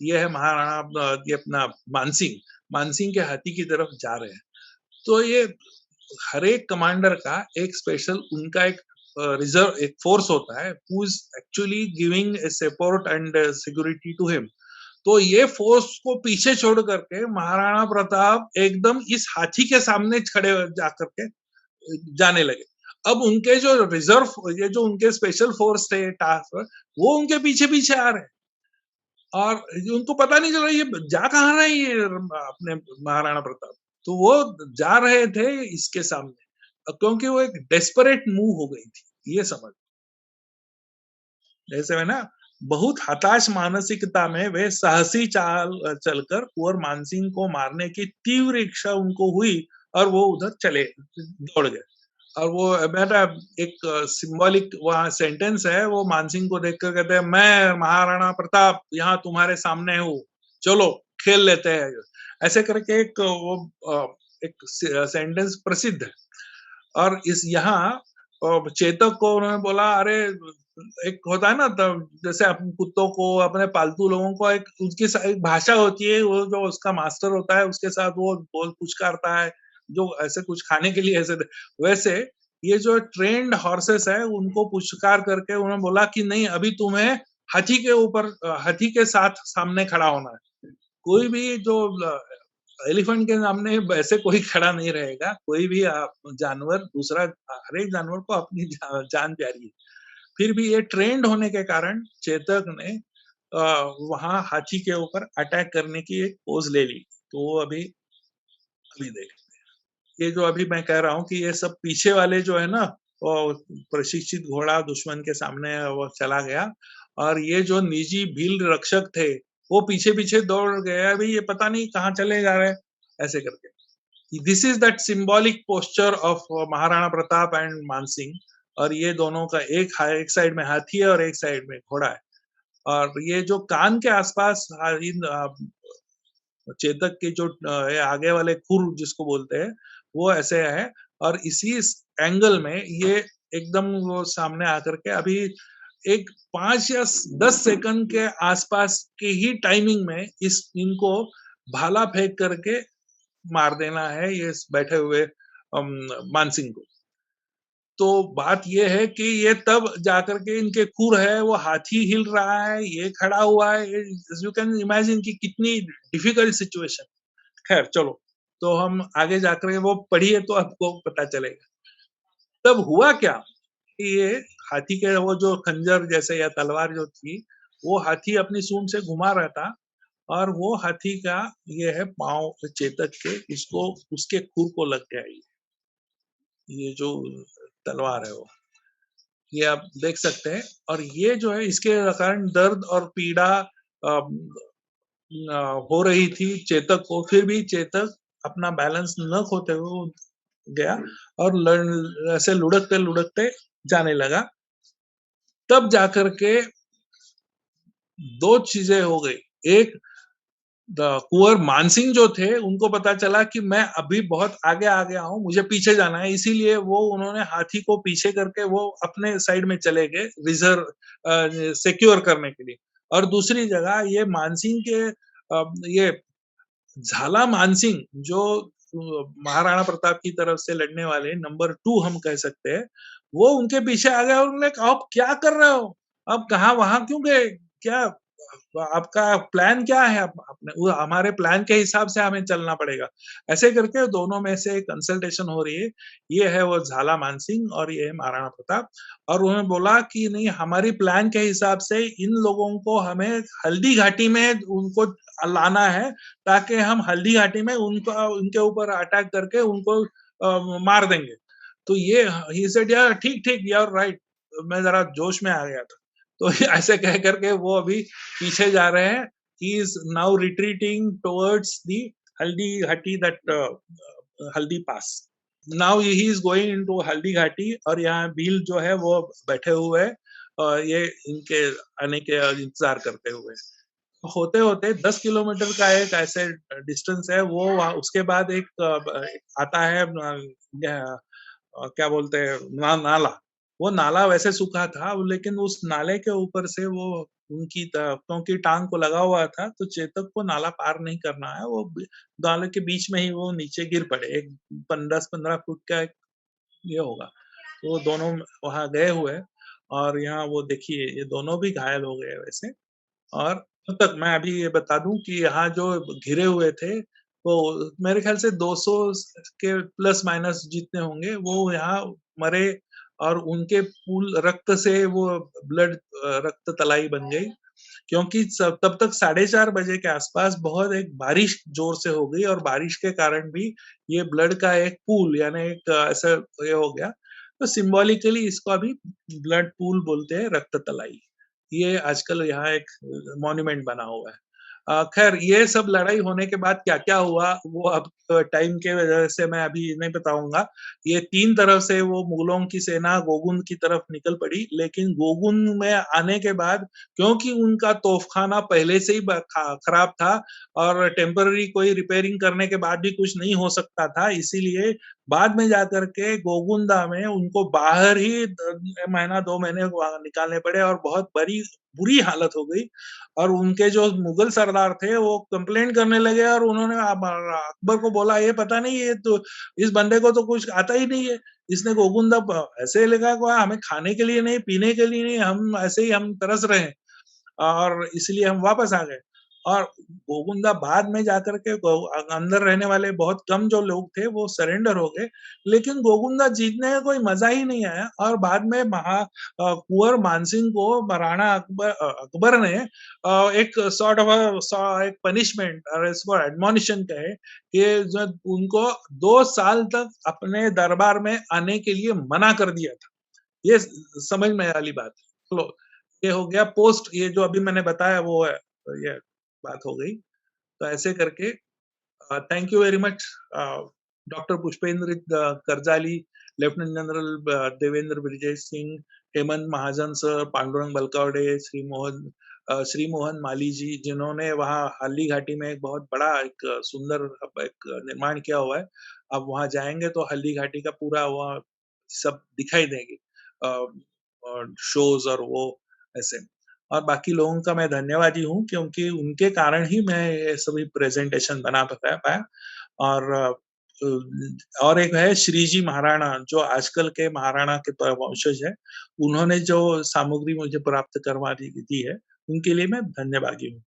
ये है महाराणा ये अपना मानसिंह, मानसिंह के हाथी की तरफ जा रहे हैं। तो ये हर एक कमांडर का एक स्पेशल उनका एक रिजर्व एक फोर्स होता है, who is actually giving a support and security to him. तो ये फोर्स को पीछे छोड़ करके महाराणा प्रताप एकदम इस हाथी के सामने खड़े जाकर के जाने लगे। अब उनके जो रिजर्व, ये जो उनके स्पेशल फोर्स थे टास्क, वो उनके पीछे पीछे आ रहे हैं, और उनको पता नहीं चल रहा ये जा कहाँ रहे हैं, ये अपने महाराणा प्रताप। तो वो जा रहे थे इसके सामने, क्योंकि वो एक डेस्परेट मूव हो गई थी, ये समझ। जैसे है ना, बहुत हताश मानसिकता में वे साहसी चाल चलकर कुंवर मानसिंह को मारने की तीव्र इच्छा उनको हुई, और वो उधर चले दौड़ गए। और वो बेटा एक सिंबॉलिक वहाँ सेंटेंस है, वो मानसिंह को देखकर कहते हैं, मैं महाराणा प्रताप यहाँ तुम्हारे सामने हूँ, चलो खेल लेते हैं। ऐसे करके एक वो एक सेंटेंस प्रसिद्ध है। और इस यहाँ चेतक को उन्होंने बोला, अरे एक होता है ना, तब जैसे अपन कुत्तों को, अपने पालतू लोगों को एक उसकी एक भाषा होती है, वो जो उसका मास्टर होता है उसके साथ वो बोल पुचकारता है, जो ऐसे कुछ खाने के लिए ऐसे, वैसे ये जो ट्रेन्ड हॉर्सेस है उनको पुचकार करके उन्होंने बोला कि नहीं, अभी तुम्हें हाथी के ऊपर हाथी के साथ सामने खड़ा होना है। कोई भी जो एलिफेंट के सामने वैसे कोई खड़ा नहीं रहेगा, कोई भी जानवर दूसरा, हर एक जानवर को अपनी जान प्यारी है। फिर भी ये ट्रेंड होने के कारण चेतक ने वहां हाथी के ऊपर अटैक करने की एक पोज ले ली। तो वो अभी अभी देखते हैं, ये जो अभी मैं कह रहा हूँ कि ये सब पीछे वाले जो है ना, वो प्रशिक्षित घोड़ा दुश्मन के सामने वो चला गया, और ये जो निजी भील रक्षक थे वो पीछे पीछे दौड़ गए, अभी ये पता नहीं कहाँ चले जा रहे हैं, ऐसे करके। This is that symbolic posture of Maharana Pratap and Mansingh. और ये दोनों का एक साइड में हाथी है और एक साइड में घोड़ा है, और ये जो कान के आसपास इन चेतक के जो ये आगे वाले खुर जिसको बोलते हैं, वो ऐसे है, और इसी एंगल में ये एकदम वो सामने आकर के अभी एक 5 या 10 सेकंड के आसपास की ही टाइमिंग में इस इनको भाला फेंक करके मार देना है, ये बैठे हुए मानसिंह को। तो बात ये है कि ये तब जाकर के इनके खुर है, वो हाथी हिल रहा है, ये खड़ा हुआ है, यू कैन इमेजिन कि कितनी डिफिकल्ट सिचुएशन। खैर चलो, तो हम आगे जाकर के वो पढ़िए तो आपको पता चलेगा। तब हुआ क्या कि ये हाथी के वो जो खंजर जैसे या तलवार जो थी, वो हाथी अपनी सूंड से घुमा रहा था, और वो हाथी का ये है पाँव चेतक के, इसको उसके खुर को लग गया ये जो तलवार है वो, ये आप देख सकते हैं। और ये जो है इसके कारण दर्द और पीड़ा हो रही थी चेतक को, फिर भी चेतक अपना बैलेंस न खोते हुए गया और ऐसे लुढ़कते लुढ़कते जाने लगा। तब जाकर के दो चीजें हो गई। एक, कुंवर मानसिंह जो थे उनको पता चला कि मैं अभी बहुत आगे आ गया हूँ, मुझे पीछे जाना है, इसीलिए वो उन्होंने हाथी को पीछे करके वो अपने साइड में चले गए रिजर्व सिक्योर करने के लिए। और दूसरी जगह ये मानसिंह के ये झाला मानसिंह जो महाराणा प्रताप की तरफ से लड़ने वाले नंबर 2 हम कह सकते हैं, वो उनके पीछे आ गए और उन्होंने कहा, "आप क्या कर रहे हो? आप कहाँ वहाँ क्यों गए? क्या आपका प्लान क्या है? आप आपने वो हमारे प्लान के हिसाब से हमें चलना पड़ेगा।" ऐसे करके दोनों में से कंसल्टेशन हो रही है। ये है वो झाला मानसिंह और ये है महाराणा प्रताप और उन्होंने बोला कि नहीं हमारी प्लान के हिसाब से इन लोगों को हमें हल्दी घाटी में उनको लाना है ताकि हम हल्दी घाटी में उनका उनके ऊपर अटैक करके उनको मार देंगे। तो ये ही सेड यार ठीक-ठीक यू आर राइट मैं ज़रा जोश में आ गया था। तो ऐसे कह कर के वो अभी पीछे जा रहे हैं। He is now retreating towards the Haldi Ghati that Haldi pass. Now he is going into Haldi Ghati और यहाँ भील जो है वो बैठे हुए हैं ये इनके आने के इंतज़ार करते हुए। होते-होते 10 किलोमीटर का एक ऐसे डिस्टेंस है वो वहाँ उसके बाद एक आता है क्या बोलते हैं नाला। वो नाला वैसे सूखा था लेकिन उस नाले के ऊपर से वो उनकी क्योंकि टाँग को लगा हुआ था तो चेतक को नाला पार नहीं करना है। वो नाले के बीच में ही वो नीचे गिर पड़े। एक 10-15 फुट का एक ये होगा। तो वो दोनों वहाँ गए हुए हैं और यहाँ वो देखिए ये दोनों भी घायल हो गए वैसे। और तब तक मैं अभी ये बता दूँ कि यहाँ जो घिरे हुए थे, तो मेरे ख़्याल से 200 के प्लस-माइनस जितने होंगे, वो यहाँ मरे और उनके पूल रक्त से वो रक्त तलाई बन गई। क्योंकि तब तक 4:30 बजे के आसपास बहुत एक बारिश ज़ोर से हो गई और बारिश के कारण भी ये ब्लड का एक पूल यानी एक ऐसा ये हो गया। तो सिम्बॉलिकली इसको अभी ब्लड पूल बोलते हैं, रक्त तलाई। ये आजकल यहाँ एक मॉन्यूमेंट बना हुआ है। ख़ैर ये सब लड़ाई होने के बाद क्या-क्या हुआ, वो अब टाइम के वजह से मैं अभी नहीं बताऊँगा। ये 3 तरफ से वो मुगलों की सेना गोगुन की तरफ निकल पड़ी, लेकिन गोगुन में आने के बाद क्योंकि उनका तोपखाना पहले से ही खराब था और टेम्पररी कोई रिपेयरिंग करने के बाद भी कुछ नहीं हो सकता था, इसीलिए बाद में जाकर के गोगुंदा में उनको बाहर ही महीना 2 महीने वहाँ निकालने पड़े और बहुत बड़ी बुरी हालत हो गई और उनके जो मुगल सरदार थे वो कंप्लेंट करने लगे और उन्होंने अकबर को बोला ये पता नहीं ये तो इस बंदे को तो कुछ आता ही नहीं है इसने गोगुंदा ऐसे लगा हुआ हमें खाने के लिए नहीं पीने के लिए नहीं हम ऐसे ही हम तरस रहे हैं और इसलिए हम वापस आ गए और गोविंदा बाद में जाकर के अंदर रहने वाले बहुत कम जो लोग थे वो सरेंडर हो गए लेकिन गोविंदा जीतने का कोई मजा ही नहीं आया और बाद में कुंवर मानसिंह को महाराणा अकबर ने एक सॉर्ट ऑफ एक पनिशमेंट और इसको एडमोनिशन कहे कि जो उनको 2 साल तक अपने दरबार में आने के लिए मना कर दिया था ये समझ में वाली बात है चलो ये हो गया पोस्ट ये जो अभी मैंने बताया वो है तो ये बात हो गई तो ऐसे करके thank you very much doctor Pushpendra Karjali lieutenant general Devendra Brijesh Singh Hemant Mahajan sir Pandurang Balkawade Shri Mohan Mali ji जिन्होंने वहाँ हल्दी घाटी में एक बहुत बड़ा एक सुंदर एक निर्माण किया हुआ है अब वहाँ जाएंगे तो हल्दी घाटी का पूरा वहाँ सब दिखाई देंगे और शोज और वो ऐसे और बाकी लोगों का मैं धन्यवादी हूँ क्योंकि उनके कारण ही मैं ये सभी प्रेजेंटेशन बना पाया और और एक है श्रीजी महाराणा जो आजकल के महाराणा के वंशज है उन्होंने जो सामग्री मुझे प्राप्त करवा दी है उनके लिए मैं धन्यवादी हूँ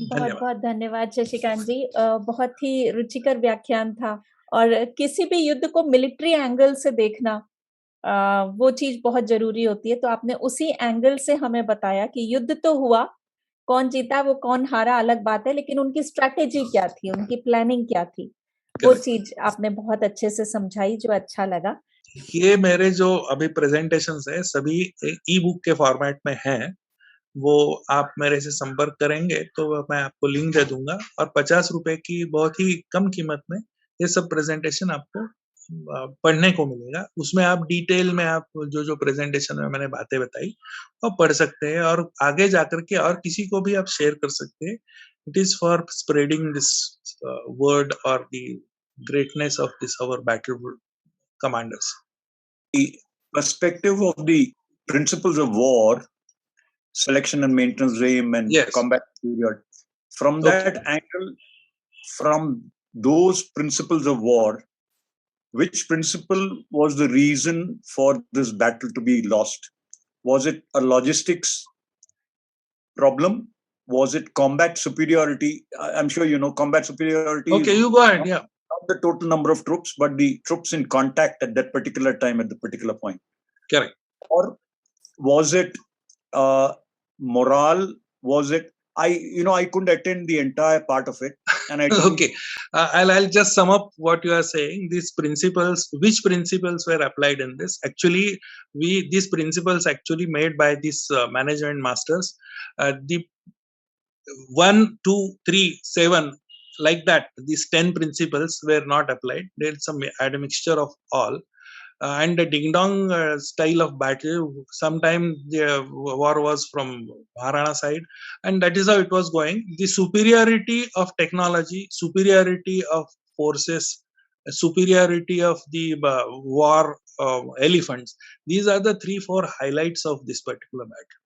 धन्यवाद
बहुत-बहुत धन्यवाद शशिकांत जी। बहुत ही रुचिकर व्याख्यान था और किसी भी युद्ध को मिलिट्री एंगल से देखना वो चीज़ बहुत ज़रूरी होती है। तो आपने उसी एंगल से हमें बताया कि युद्ध तो हुआ, कौन जीता वो कौन हारा अलग बात है, लेकिन उनकी स्ट्रैटेजी क्या थी, उनकी प्लानिंग क्या थी, वो
करेक्ट
चीज़ आपने बहुत अच्छे से समझाई जो अच्छा लगा।
ये मेरे जो अभी प्रेजेंटेशंस है सभी ई बुक के फॉर्मेट में हैं वो आप मेरे से संपर्क करेंगे तो मैं आपको लिंक दे दूंगा और 50 रुपए की बहुत ही कम कीमत में ये सब प्रेजेंटेशन आपको पढ़ने को मिलेगा उसमें आप डिटेल में आप जो जो प्रेजेंटेशन में मैंने बातें बताई वो पढ़ सकते हैं और आगे जाकर के और किसी को भी आप शेयर कर सकते हैं it is for spreading this word और the greatness of this our battle commanders
perspective of the principles of war, selection and maintenance, aim, and
Yes.
combat period, from
Okay.
that angle, from those principles of war, which principle was the reason for this battle to be lost? Was it a logistics problem? Was it combat superiority? I'm sure you know combat superiority
Okay,
is
you go ahead. Yeah.
not the total number of troops, but the troops in contact at that particular time, at the particular point.
Correct.
Or was it morale? Was it I couldn't attend the entire part of it, and I didn't.
Okay, I'll just sum up what you are saying. These principles, which principles were applied in this? Actually, these principles actually made by these management masters. The 1, 2, 3, 7, like that. These 10 principles were not applied. There's some had a mixture of all. And the ding dong style of battle, sometimes the war was from Maharana side, and that is how it was going. The superiority of technology, superiority of forces, superiority of the war elephants, these are the 3-4 highlights of this particular battle.